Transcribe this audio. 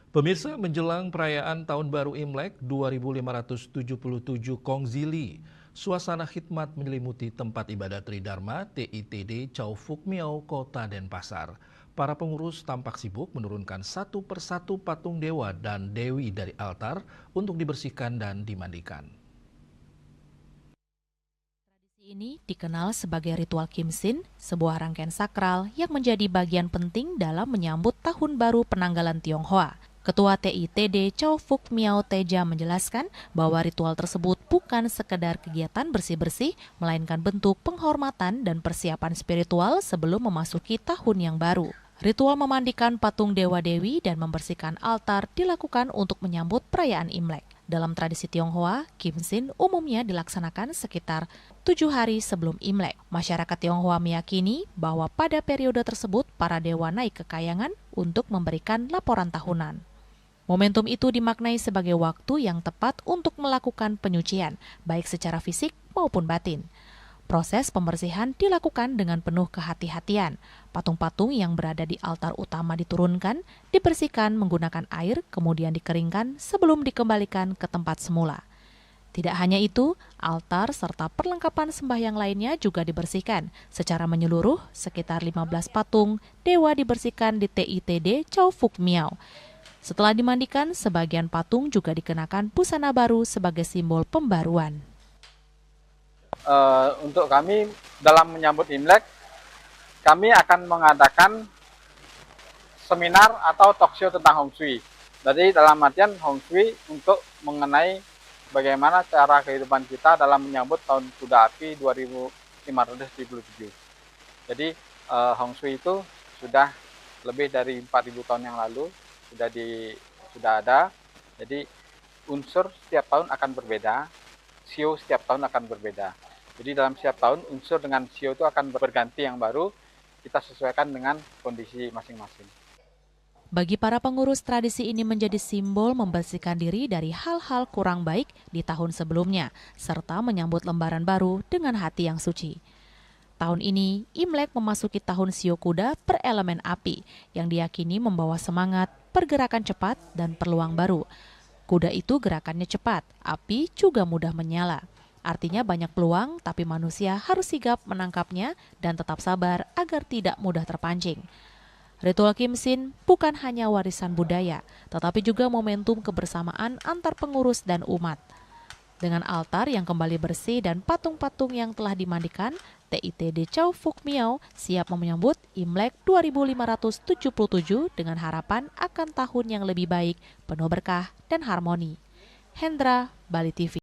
Pemirsa, menjelang perayaan Tahun Baru Imlek 2577 Kongzili, suasana khidmat menyelimuti tempat ibadat Tridharma TITD Chow Phuc Miao, Kota Denpasar. Para pengurus tampak sibuk menurunkan satu persatu patung dewa dan dewi dari altar untuk dibersihkan dan dimandikan. Ini dikenal sebagai ritual Kimsin, sebuah rangkaian sakral yang menjadi bagian penting dalam menyambut Tahun Baru Penanggalan Tionghoa. Ketua TITD Chow Phuc Miao Teja menjelaskan bahwa ritual tersebut bukan sekedar kegiatan bersih-bersih, melainkan bentuk penghormatan dan persiapan spiritual sebelum memasuki tahun yang baru. Ritual memandikan patung dewa-dewi dan membersihkan altar dilakukan untuk menyambut perayaan Imlek. Dalam tradisi Tionghoa, Kimsin umumnya dilaksanakan sekitar 7 hari sebelum Imlek. Masyarakat Tionghoa meyakini bahwa pada periode tersebut para dewa naik ke kayangan untuk memberikan laporan tahunan. Momentum itu dimaknai sebagai waktu yang tepat untuk melakukan penyucian, baik secara fisik maupun batin. Proses pembersihan dilakukan dengan penuh kehati-hatian. Patung-patung yang berada di altar utama diturunkan, dibersihkan menggunakan air, kemudian dikeringkan sebelum dikembalikan ke tempat semula. Tidak hanya itu, altar serta perlengkapan sembahyang lainnya juga dibersihkan. Secara menyeluruh, sekitar 15 patung dewa dibersihkan di TITD Chow Phuc Miao. Setelah dimandikan, sebagian patung juga dikenakan busana baru sebagai simbol pembaruan. Untuk kami dalam menyambut Imlek, kami akan mengadakan seminar atau talk show tentang Hong Shui. Jadi dalam artian Hong Shui untuk mengenai bagaimana cara kehidupan kita dalam menyambut tahun kuda api 2577. Jadi Hong Shui itu sudah lebih dari 4.000 tahun yang lalu sudah ada. Jadi unsur setiap tahun akan berbeda, sio setiap tahun akan berbeda. Jadi dalam setiap tahun unsur dengan sio itu akan berganti yang baru, kita sesuaikan dengan kondisi masing-masing. Bagi para pengurus, tradisi ini menjadi simbol membersihkan diri dari hal-hal kurang baik di tahun sebelumnya, serta menyambut lembaran baru dengan hati yang suci. Tahun ini, Imlek memasuki tahun sio kuda berelemen api, yang diyakini membawa semangat, pergerakan cepat, dan peluang baru. Kuda itu gerakannya cepat, api juga mudah menyala. Artinya banyak peluang, tapi manusia harus sigap menangkapnya dan tetap sabar agar tidak mudah terpancing. Ritual Kimsin bukan hanya warisan budaya, tetapi juga momentum kebersamaan antar pengurus dan umat. Dengan altar yang kembali bersih dan patung-patung yang telah dimandikan, TITD Chow Phuc Miao siap menyambut Imlek 2577 dengan harapan akan tahun yang lebih baik, penuh berkah dan harmoni. Hendra, Bali TV.